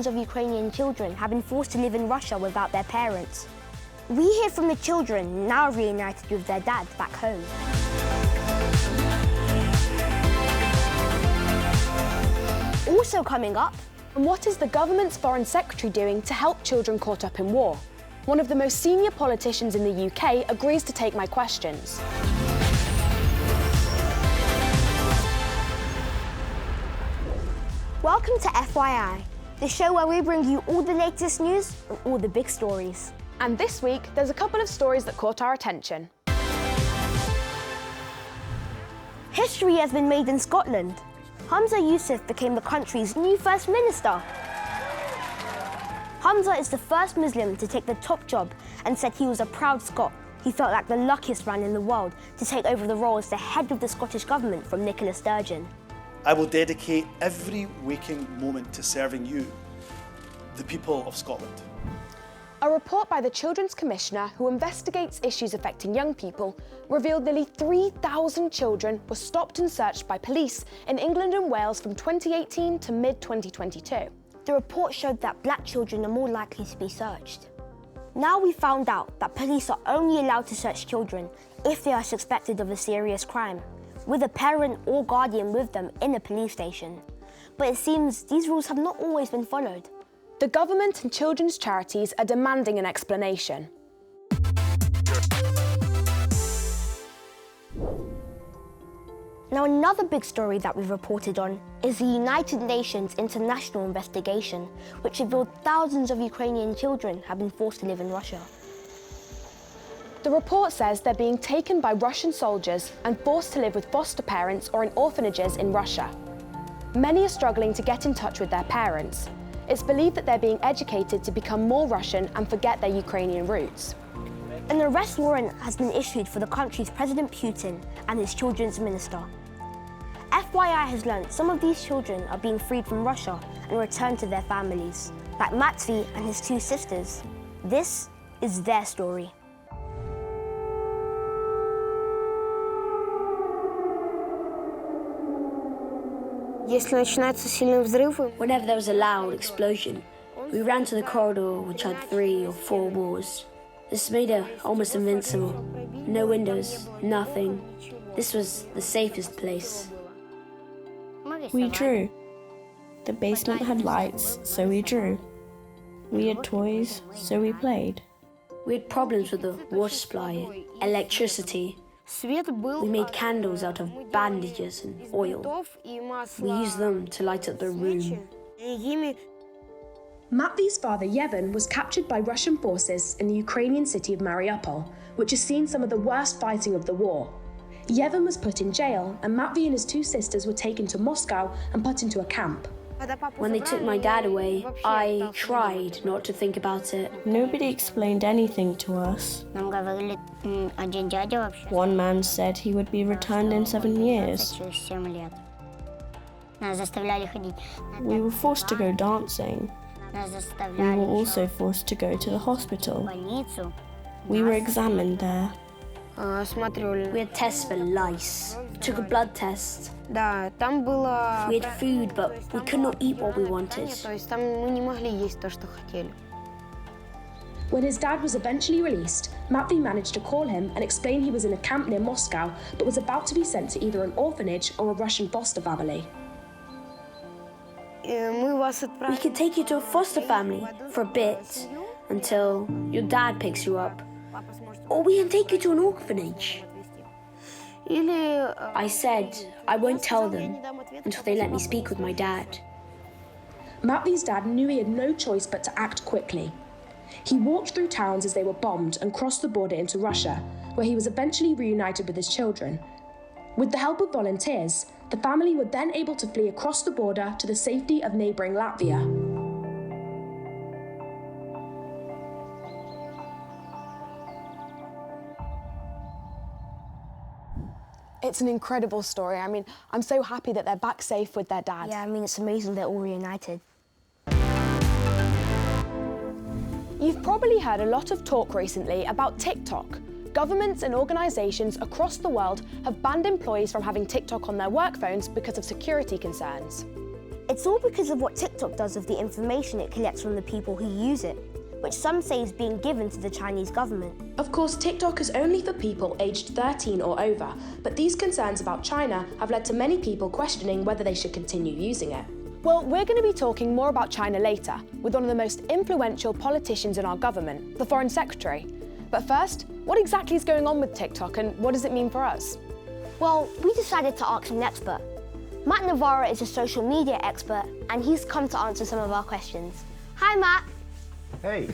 thousands of Ukrainian children have been forced to live in Russia without their parents. We hear from the children now reunited with their dad back home. Also coming up, and what is the government's Foreign Secretary doing to help children caught up in war? One of the most senior politicians in the UK agrees to take my questions. Welcome to FYI, the show where we bring you all the latest news and all the big stories. And this week, there's a couple of stories that caught our attention. History has been made in Scotland. Hamza Yusuf became the country's new First Minister. Hamza is the first Muslim to take the top job and said he was a proud Scot. He felt like the luckiest man in the world to take over the role as the head of the Scottish government from Nicola Sturgeon. I will dedicate every waking moment to serving you, the people of Scotland. A report by the Children's Commissioner, who investigates issues affecting young people, revealed nearly 3,000 children were stopped and searched by police in England and Wales from 2018 to mid-2022. The report showed that black children are more likely to be searched. Now we found out that police are only allowed to search children if they are suspected of a serious crime, with a parent or guardian with them in a police station. But it seems these rules have not always been followed. The government and children's charities are demanding an explanation. Now, another big story that we've reported on is the United Nations international investigation, which revealed thousands of Ukrainian children have been forced to live in Russia. The report says they're being taken by Russian soldiers and forced to live with foster parents or in orphanages in Russia. Many are struggling to get in touch with their parents. It's believed that they're being educated to become more Russian and forget their Ukrainian roots. An arrest warrant has been issued for the country's President Putin and his children's minister. FYI has learned some of these children are being freed from Russia and returned to their families, like Matvey and his two sisters. This is their story. Whenever there was a loud explosion, we ran to the corridor, which had 3 or 4 walls. This made it almost invincible. No windows, nothing. This was the safest place. We drew. The basement had lights, so we drew. We had toys, so we played. We had problems with the water supply, electricity. We made candles out of bandages and oil. We used them to light up the room. Matvey's father Yevhen was captured by Russian forces in the Ukrainian city of Mariupol, which has seen some of the worst fighting of the war. Yevhen was put in jail, and Matvey and his 2 sisters were taken to Moscow and put into a camp. When they took my dad away, I tried not to think about it. Nobody explained anything to us. One man said he would be returned in 7 years. We were forced to go dancing. We were also forced to go to the hospital. We were examined there. We had tests for lice. We took a blood test. We had food, but we could not eat what we wanted. When his dad was eventually released, Matvey managed to call him and explain he was in a camp near Moscow, but was about to be sent to either an orphanage or a Russian foster family. We could take you to a foster family for a bit, until your dad picks you up. Or we can take you to an orphanage. I said I won't tell them until they let me speak with my dad. Matvey's dad knew he had no choice but to act quickly. He walked through towns as they were bombed and crossed the border into Russia, where he was eventually reunited with his children. With the help of volunteers, the family were then able to flee across the border to the safety of neighbouring Latvia. It's an incredible story. I mean, I'm so happy that they're back safe with their dad. Yeah, I mean, it's amazing they're all reunited. You've probably heard a lot of talk recently about TikTok. Governments and organisations across the world have banned employees from having TikTok on their work phones because of security concerns. It's all because of what TikTok does with the information it collects from the people who use it, which some say is being given to the Chinese government. Of course, TikTok is only for people aged 13 or over, but these concerns about China have led to many people questioning whether they should continue using it. Well, we're going to be talking more about China later with one of the most influential politicians in our government, the Foreign Secretary. But first, what exactly is going on with TikTok and what does it mean for us? Well, we decided to ask an expert. Matt Navarro is a social media expert and he's come to answer some of our questions. Hi, Matt. Hey.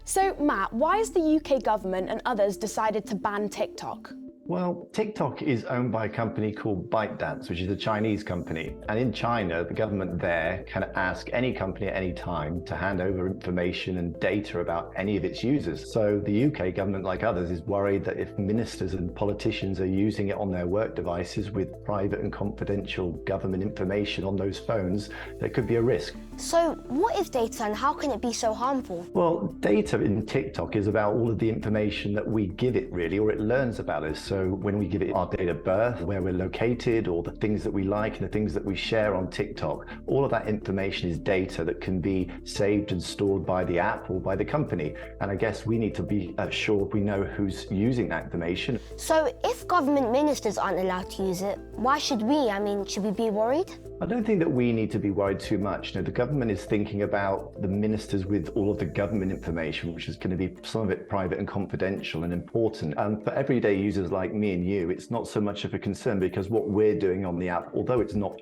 So, Matt, why has the UK government and others decided to ban TikTok? Well, TikTok is owned by a company called ByteDance, which is a Chinese company. And in China, the government there can ask any company at any time to hand over information and data about any of its users. So the UK government, like others, is worried that if ministers and politicians are using it on their work devices with private and confidential government information on those phones, there could be a risk. So what is data and how can it be so harmful? Well, data in TikTok is about all of the information that we give it, really, or it learns about us. So when we give it our date of birth, where we're located, or the things that we like and the things that we share on TikTok, all of that information is data that can be saved and stored by the app or by the company. And I guess we need to be sure we know who's using that information. So if government ministers aren't allowed to use it, why should we? Should we be worried? I don't think that we need to be worried too much. The government is thinking about the ministers with all of the government information, which is going to be some of it private and confidential and important. And for everyday users like me and you, it's not so much of a concern because what we're doing on the app, although it's not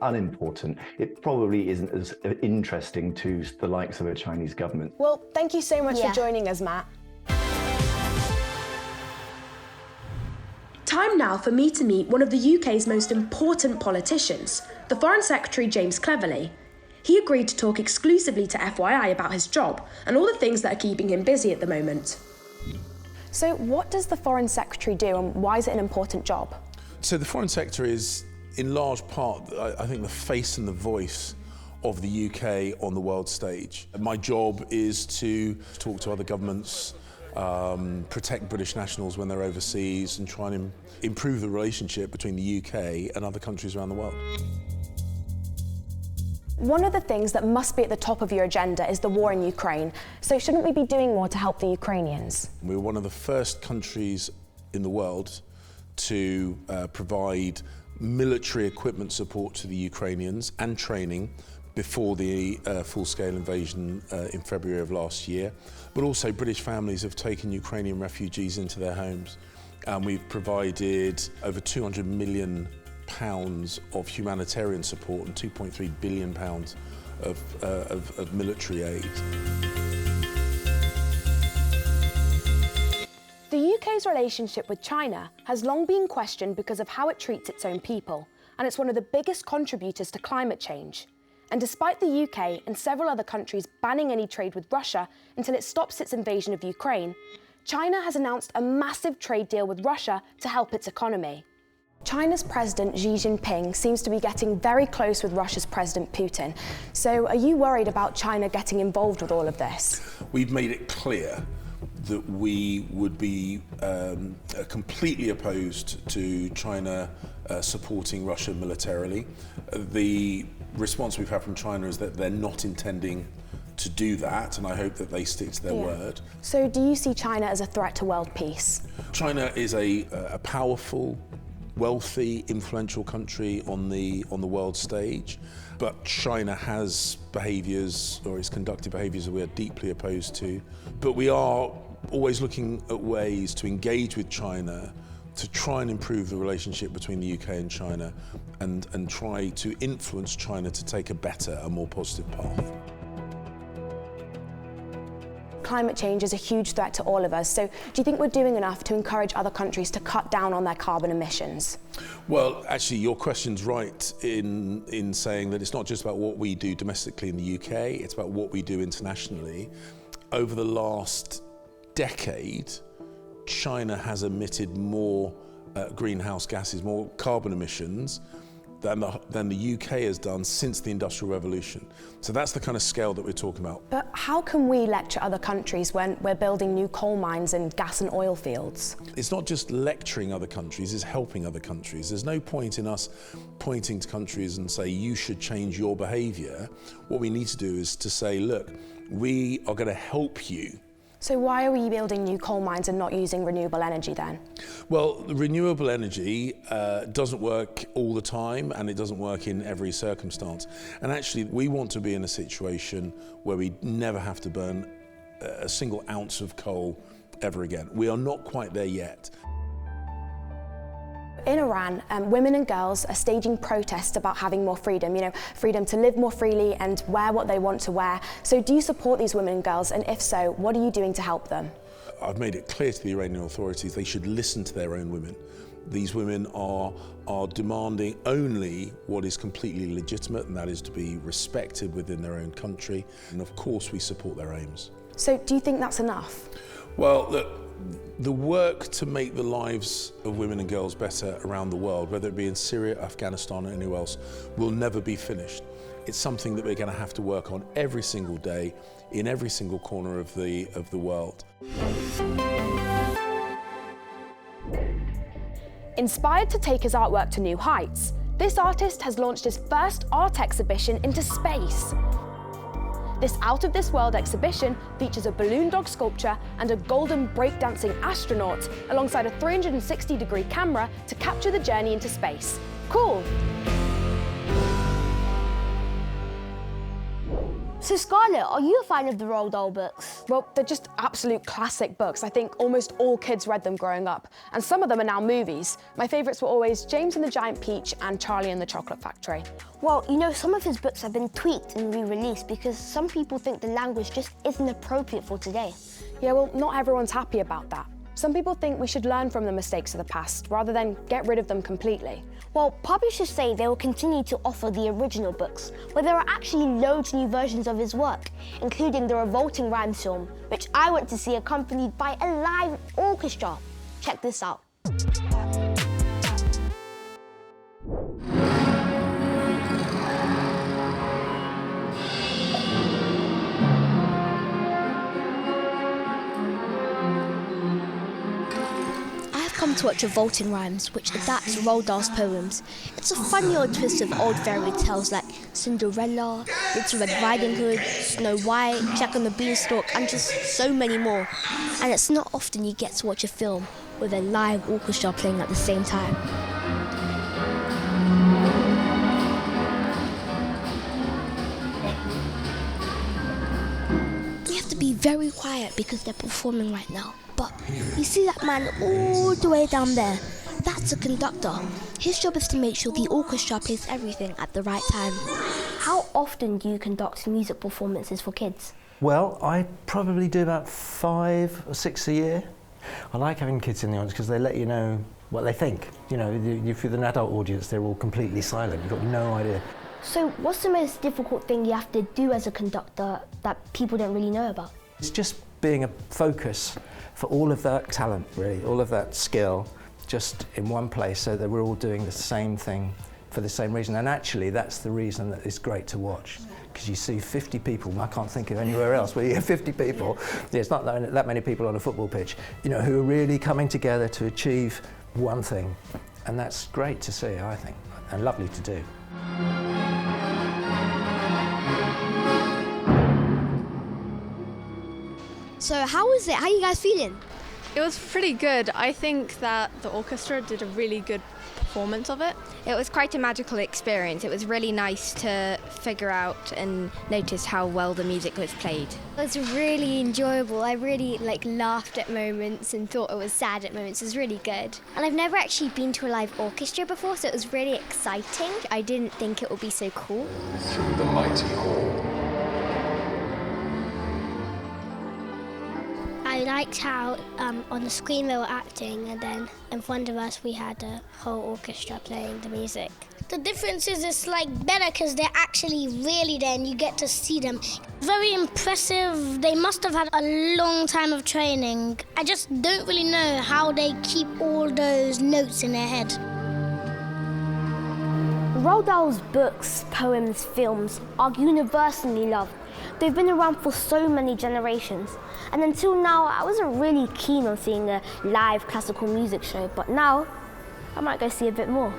unimportant, it probably isn't as interesting to the likes of a Chinese government. Well, thank you so much for joining us, Matt. Time now for me to meet one of the UK's most important politicians, the Foreign Secretary James Cleverly. He agreed to talk exclusively to FYI about his job and all the things that are keeping him busy at the moment. So what does the Foreign Secretary do and why is it an important job? So the Foreign Secretary is, in large part, I think, the face and the voice of the UK on the world stage. My job is to talk to other governments, protect British nationals when they're overseas and try and improve the relationship between the UK and other countries around the world. One of the things that must be at the top of your agenda is the war in Ukraine. So shouldn't we be doing more to help the Ukrainians? We were one of the first countries in the world to provide military equipment support to the Ukrainians and training before the full-scale invasion in February of last year. But also British families have taken Ukrainian refugees into their homes. And we've provided over £200 million of humanitarian support and £2.3 billion of military aid. The UK's relationship with China has long been questioned because of how it treats its own people, and it's one of the biggest contributors to climate change. And despite the UK and several other countries banning any trade with Russia until it stops its invasion of Ukraine, China has announced a massive trade deal with Russia to help its economy. China's President Xi Jinping seems to be getting very close with Russia's President Putin. So are you worried about China getting involved with all of this? We've made it clear that we would be completely opposed to China supporting Russia militarily. The response we've had from China is that they're not intending to do that, and I hope that they stick to their word. So do you see China as a threat to world peace? China is a powerful, wealthy, influential country on the world stage, but China has behaviours, or is conducting behaviours that we are deeply opposed to. But we are always looking at ways to engage with China to try and improve the relationship between the UK and China and try to influence China to take a better, a more positive path. Climate change is a huge threat to all of us, so do you think we're doing enough to encourage other countries to cut down on their carbon emissions? Well, actually, your question's right in saying that it's not just about what we do domestically in the UK, it's about what we do internationally. Over the last decade, China has emitted more greenhouse gases, more carbon emissions than the UK has done since the Industrial Revolution. So that's the kind of scale that we're talking about. But how can we lecture other countries when we're building new coal mines and gas and oil fields? It's not just lecturing other countries, it's helping other countries. There's no point in us pointing to countries and say, you should change your behaviour. What we need to do is to say, look, we are going to help you. So why are we building new coal mines and not using renewable energy then? Well, the renewable energy doesn't work all the time, and it doesn't work in every circumstance. And actually, we want to be in a situation where we never have to burn a single ounce of coal ever again. We are not quite there yet. In Iran, women and girls are staging protests about having more freedom, freedom to live more freely and wear what they want to wear. So do you support these women and girls? And if so, what are you doing to help them? I've made it clear to the Iranian authorities they should listen to their own women. These women are demanding only what is completely legitimate, and that is to be respected within their own country. And of course, we support their aims. So do you think that's enough? Well, look, the work to make the lives of women and girls better around the world, whether it be in Syria, Afghanistan or anywhere else, will never be finished. It's something that we're going to have to work on every single day in every single corner of the world. Inspired to take his artwork to new heights, this artist has launched his first art exhibition into space. This out-of-this-world exhibition features a balloon dog sculpture and a golden breakdancing astronaut alongside a 360-degree camera to capture the journey into space. Cool! So Scarlett, are you a fan of the Roald Dahl books? Well, they're just absolute classic books. I think almost all kids read them growing up, and some of them are now movies. My favourites were always James and the Giant Peach and Charlie and the Chocolate Factory. Well, some of his books have been tweaked and re-released because some people think the language just isn't appropriate for today. Yeah, well, not everyone's happy about that. Some people think we should learn from the mistakes of the past rather than get rid of them completely. Well, publishers say they will continue to offer the original books, where there are actually loads of new versions of his work, including the revolting rhymes film, which I went to see accompanied by a live orchestra. Check this out. To watch Revolting Rhymes, which adapts Roald Dahl's poems. It's a funny old twist of old fairy tales like Cinderella, Little Red Riding Hood, Snow White, Jack and the Beanstalk, and just so many more. And it's not often you get to watch a film with a live orchestra playing at the same time. We have to be very quiet because they're performing right now. But you see that man all the way down there? That's a conductor. His job is to make sure the orchestra plays everything at the right time. How often do you conduct music performances for kids? Well, I probably do about 5 or 6 a year. I like having kids in the audience because they let you know what they think. If you're an adult audience, they're all completely silent. You've got no idea. So what's the most difficult thing you have to do as a conductor that people don't really know about? It's just being a focus for all of that talent, really, all of that skill, just in one place so that we're all doing the same thing for the same reason. And actually, that's the reason that it's great to watch, because you see 50 people, I can't think of anywhere else, where you have 50 people, there's not that many people on a football pitch, who are really coming together to achieve one thing. And that's great to see, I think, and lovely to do. So how was it? How are you guys feeling? It was pretty good. I think that the orchestra did a really good performance of it. It was quite a magical experience. It was really nice to figure out and notice how well the music was played. It was really enjoyable. I really laughed at moments and thought it was sad at moments. It was really good. And I've never actually been to a live orchestra before, so it was really exciting. I didn't think it would be so cool. Through the mighty hall. I liked how on the screen they were acting, and then in front of us we had a whole orchestra playing the music. The difference is it's better because they're actually really there and you get to see them. Very impressive. They must have had a long time of training. I just don't really know how they keep all those notes in their head. Roald Dahl's books, poems, films are universally loved. They've been around for so many generations. And until now, I wasn't really keen on seeing a live classical music show, but now I might go see a bit more.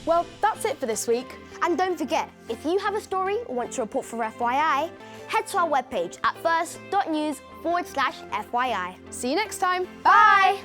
Well, that's it for this week. And don't forget, if you have a story or want to report for FYI, head to our webpage at first.news/FYI. See you next time. Bye!